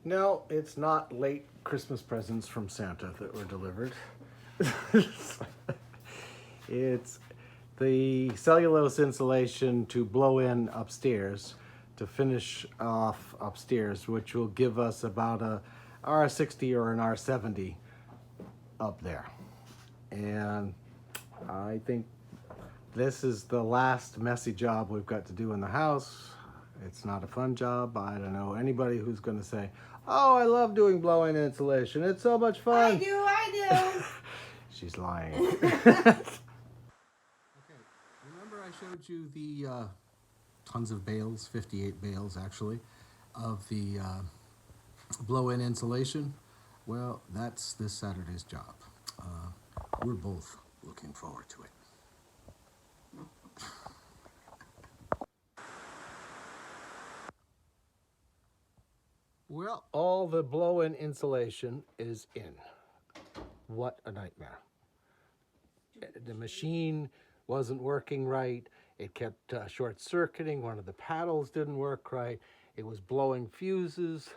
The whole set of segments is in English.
No, it's not late Christmas presents from Santa that were delivered. It's the cellulose insulation to blow in upstairs to finish off upstairs, which will give us about a R60 or an R70 up there. And I think this is the last messy job we've got to do in the house. It's not a fun job. I don't know anybody who's going to say, oh, I love doing blow-in insulation. It's so much fun. I do. She's lying. Okay, remember I showed you the tons of bales, 58 bales actually, of the blow-in insulation? Well, that's this Saturday's job. We're both looking forward to it. Well, all the blow-in insulation is in. What a nightmare. The machine wasn't working right. It kept short-circuiting. One of the paddles didn't work right. It was blowing fuses.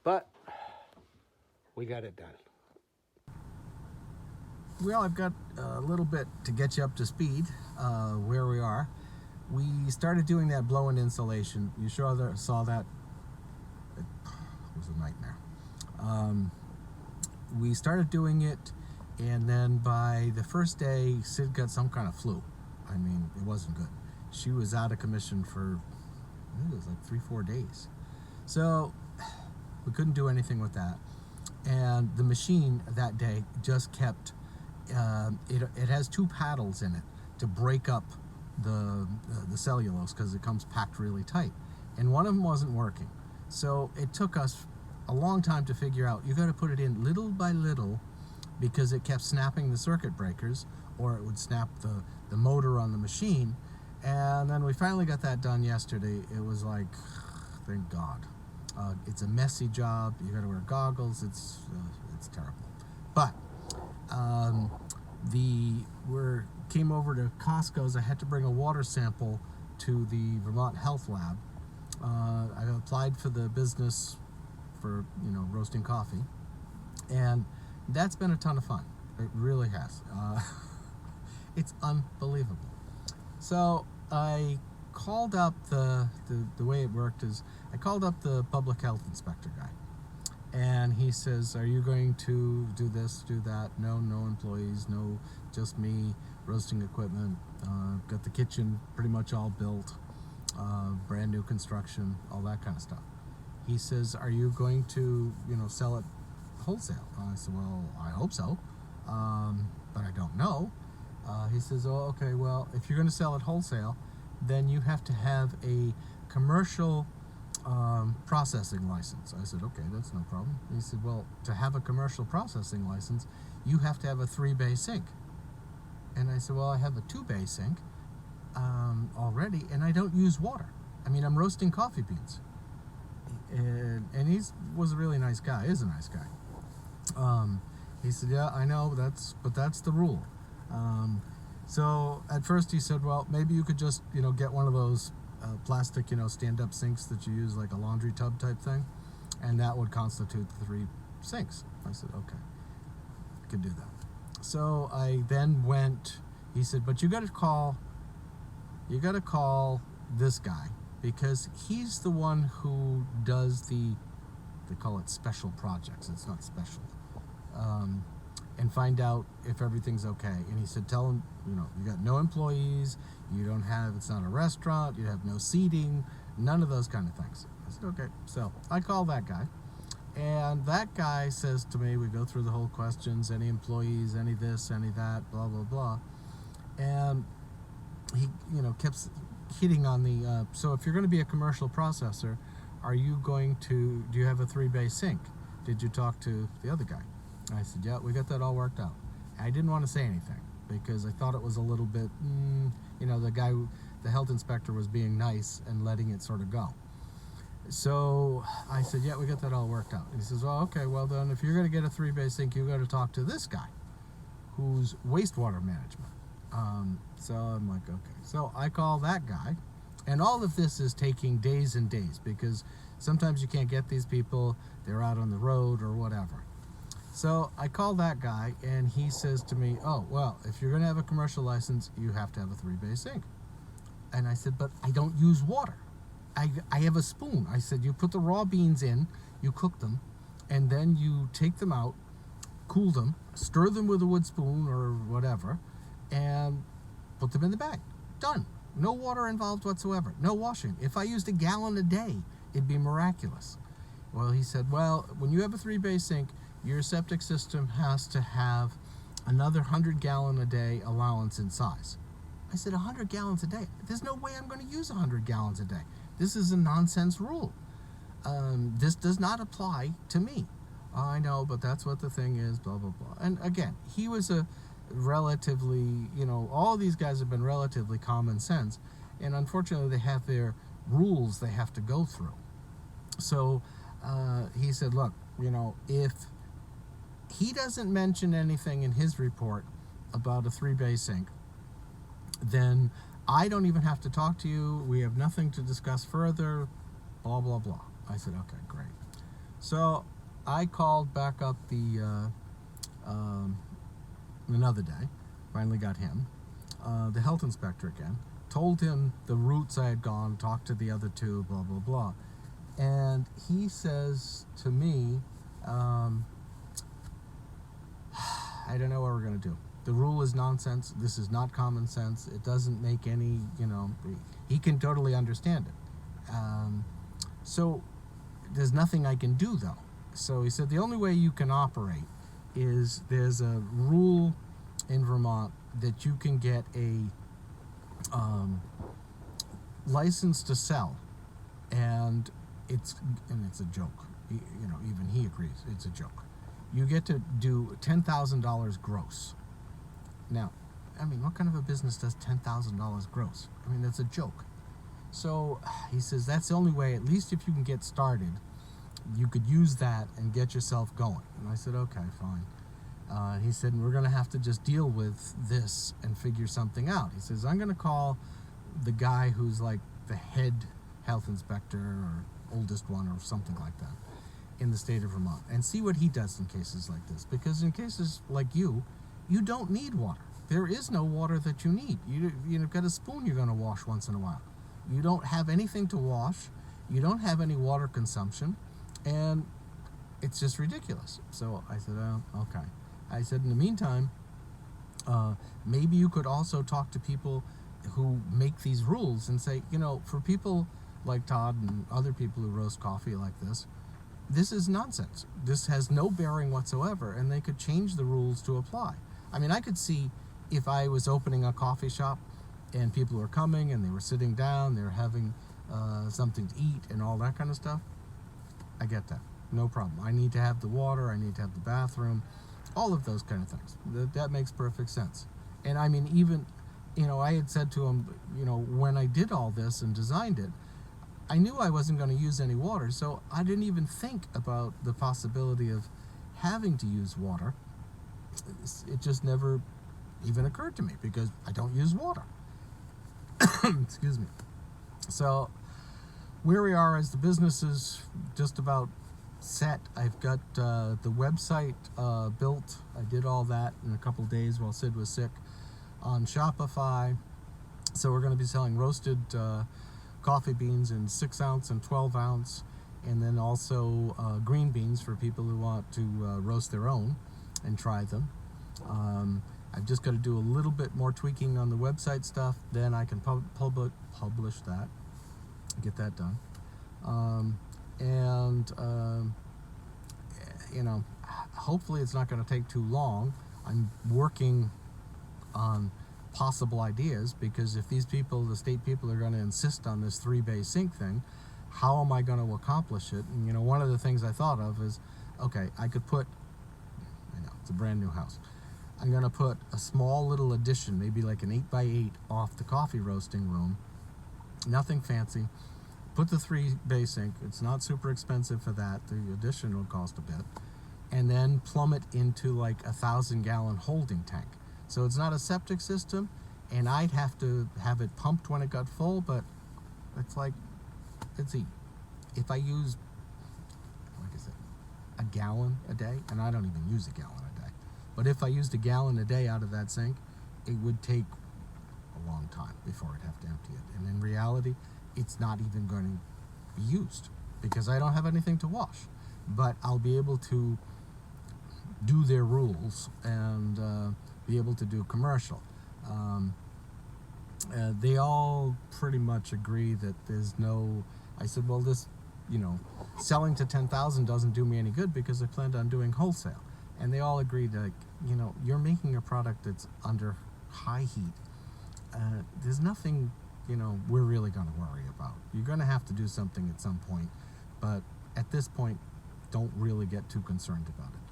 But we got it done. Well, I've got a little bit to get you up to speed where we are. We started doing that blow-in insulation. You saw that? It was a nightmare. We started doing it, and then by the first day, Sid got some kind of flu. I mean, it wasn't good. She was out of commission for, I think it was like 3-4 days. So we couldn't do anything with that. And the machine that day just kept, it has 2 paddles in it to break up the cellulose because it comes packed really tight. And one of them wasn't working. So it took us a long time to figure out, you got to put it in little by little because it kept snapping the circuit breakers or it would snap the motor on the machine. And then we finally got that done yesterday. It was like, thank God. It's a messy job. You got to wear goggles. It's terrible. But came over to Costco's. I had to bring a water sample to the Vermont Health Lab. I applied for the business for roasting coffee, and that's been a ton of fun. It really has. It's unbelievable. So I called up the way it worked is I called up the public health inspector guy, and he says, are you going to do this, do that? No employees, no, just me, roasting equipment, got the kitchen pretty much all built, brand new construction, all that kind of stuff. He says, are you going to sell it wholesale? I said, well, I hope so, but I don't know. He says, oh, okay, well, if you're going to sell it wholesale, then you have to have a commercial processing license. I said, okay, that's no problem. He said, well, to have a commercial processing license, you have to have a 3-bay sink. And I said, well, I have a 2-bay sink already, and I don't use water. I mean, I'm roasting coffee beans. And he was a really nice guy, is a nice guy. He said, yeah, I know, but that's the rule. So at first he said, well, maybe you could just, get one of those plastic, stand-up sinks that you use like a laundry tub type thing, and that would constitute the 3 sinks. I said, okay, I could do that. So I then went, he said, but you got to call this guy, because he's the one who does they call it special projects. It's not special. And find out if everything's okay. And he said, tell him, you got no employees, it's not a restaurant, you have no seating, none of those kind of things. I said, okay. So I call that guy, and that guy says to me, we go through the whole questions, any employees, any this, any that, blah, blah, blah. And he, kept hitting on the, so if you're going to be a commercial processor, do you have a 3-bay sink? Did you talk to the other guy? I said, yeah, we got that all worked out. I didn't want to say anything because I thought it was a little bit, the health inspector was being nice and letting it sort of go. So I said, yeah, we got that all worked out. And he says, oh, okay, well then if you're going to get a 3-bay sink, you got to talk to this guy who's wastewater management. So I'm like, okay. So I call that guy, And all of this is taking days and days because sometimes you can't get these people, they're out on the road or whatever. So I called that guy and he says to me, oh, well, if you're going to have a commercial license, you have to have a 3-bay sink. And I said, but I don't use water. I have a spoon. I said, you put the raw beans in, you cook them, and then you take them out, cool them, stir them with a wood spoon or whatever, and put them in the bag. Done. No water involved whatsoever. No washing. If I used a gallon a day, it'd be miraculous. Well, he said, well, when you have a 3-bay sink, your septic system has to have another 100-gallon a day allowance in size. I said, 100 gallons a day? There's no way I'm going to use 100 gallons a day. This is a nonsense rule. This does not apply to me. Oh, I know, but that's what the thing is, blah, blah, blah. And again, he was a relatively, all these guys have been relatively common sense. And unfortunately, they have their rules they have to go through. So he said, look, if he doesn't mention anything in his report about a 3-bay sink, then I don't even have to talk to you. We have nothing to discuss further, blah, blah, blah. I said, okay, great. So I called back up the another day, finally got him, the health inspector again, told him the routes I had gone, talked to the other two, blah, blah, blah. And he says to me, I don't know what we're going to do. The rule is nonsense. This is not common sense. It doesn't make any, he can totally understand it. So there's nothing I can do, though. So he said the only way you can operate is there's a rule in Vermont that you can get a license to sell, and it's a joke. Even he agrees it's a joke. You get to do $10,000 gross. Now, what kind of a business does $10,000 gross? That's a joke. So he says that's the only way, at least if you can get started, you could use that and get yourself going. And I said, okay, fine. He said, we're going to have to just deal with this and figure something out. He says, I'm going to call the guy who's like the head health inspector or oldest one or something like that in the state of Vermont and see what he does in cases like this. Because in cases like you don't need water. There is no water that you need. You've got a spoon you're going to wash once in a while. You don't have anything to wash. You don't have any water consumption. And it's just ridiculous. So I said, oh, okay. I said, in the meantime, maybe you could also talk to people who make these rules and say, for people like Todd and other people who roast coffee like this is nonsense. This has no bearing whatsoever, and they could change the rules to apply. I could see if I was opening a coffee shop and people were coming and they were sitting down, they were having something to eat and all that kind of stuff. I get that. No problem. I need to have the water. I need to have the bathroom. All of those kind of things. That makes perfect sense. And even, I had said to him, when I did all this and designed it, I knew I wasn't going to use any water, so I didn't even think about the possibility of having to use water. It just never even occurred to me because I don't use water. Excuse me. So where we are as the business is just about set. I've got the website built. I did all that in a couple days while Sid was sick on Shopify. So we're going to be selling roasted coffee beans in 6-ounce and 12-ounce, and then also green beans for people who want to roast their own and try them. I've just got to do a little bit more tweaking on the website stuff, then I can publish that, get that done. Hopefully it's not going to take too long. I'm working on possible ideas, because if these people, the state people, are going to insist on this 3-bay sink thing, how am I going to accomplish it? And one of the things I thought of is, okay, I could put, it's a brand new house, I'm going to put a small little addition, maybe like an 8x8 off the coffee roasting room, nothing fancy, put the 3-bay sink, it's not super expensive for that, the addition will cost a bit, and then plumb it into like a 1,000-gallon holding tank. So it's not a septic system, and I'd have to have it pumped when it got full, but It's like, it's easy. If I use, like I said, a gallon a day, and I don't even use a gallon a day, but if I used a gallon a day out of that sink, it would take a long time before I'd have to empty it. And in reality, it's not even going to be used because I don't have anything to wash. But I'll be able to do their rules and be able to do commercial. They all pretty much agree that there's no, I said, well, this, selling to 10,000 doesn't do me any good because I planned on doing wholesale. And they all agreed that, you're making a product that's under high heat. There's nothing, we're really going to worry about. You're going to have to do something at some point, but at this point, don't really get too concerned about it.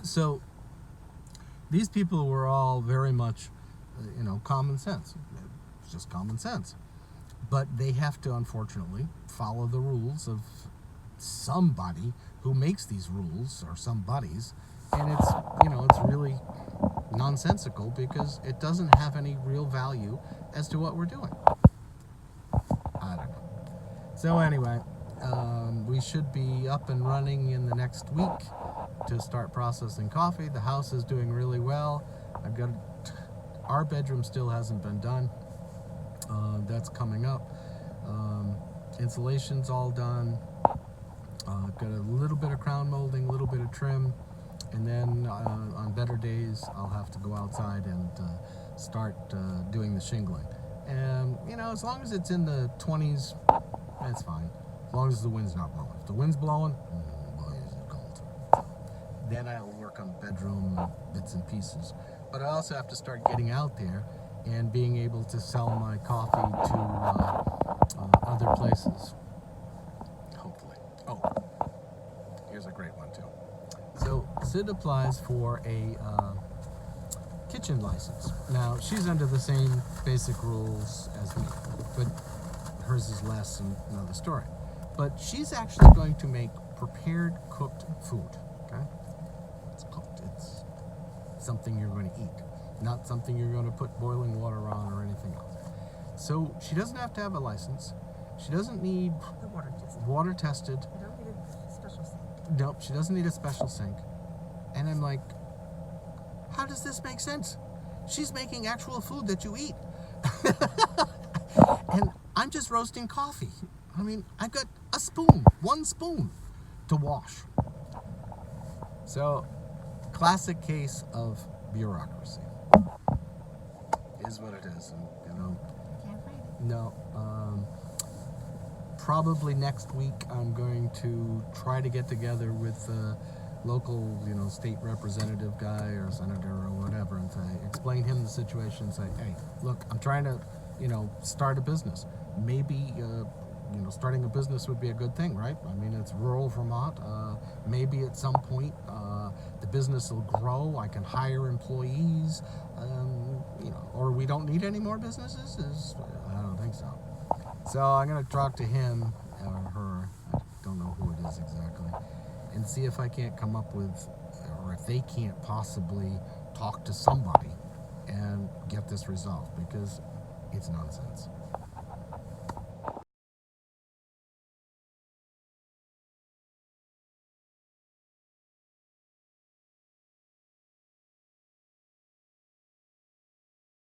So these people were all very much, common sense. It's just common sense. But they have to, unfortunately, follow the rules of somebody who makes these rules, or somebody's, and it's, it's really nonsensical because it doesn't have any real value as to what we're doing. I don't know. So anyway, we should be up and running in the next week to start processing coffee. The house is doing really well. Our bedroom still hasn't been done. That's coming up. Insulation's all done. Got a little bit of crown molding, a little bit of trim, and then on better days I'll have to go outside and start doing the shingling. And as long as it's in the 20s, that's fine. As long as the wind's not blowing. If the wind's blowing, boy, is it cold. Then I'll work on bedroom bits and pieces. But I also have to start getting out there and being able to sell my coffee to other places. Hopefully. Oh, here's a great one too. So Sid applies for a kitchen license. Now, she's under the same basic rules as me, but hers is less and another story. But she's actually going to make prepared cooked food, okay? It's cooked. It's something you're going to eat, not something you're going to put boiling water on or anything else. So she doesn't have to have a license. She doesn't need the water tested. You don't need a special sink. Nope, she doesn't need a special sink. And I'm like, how does this make sense? She's making actual food that you eat. And I'm just roasting coffee. I mean, I've got one spoon to wash. So, classic case of bureaucracy. Is what it is. And, Can't find it. no. Probably next week I'm going to try to get together with the local, state representative guy or senator or whatever and explain him the situation and say, hey, look, I'm trying to, start a business. Maybe, starting a business would be a good thing, right? I mean, it's rural Vermont. Maybe at some point the business will grow. I can hire employees, or we don't need any more businesses. I don't think so. So I'm going to talk to him or her, I don't know who it is exactly, and see if I can't come up with, or if they can't possibly talk to somebody and get this resolved, because it's nonsense.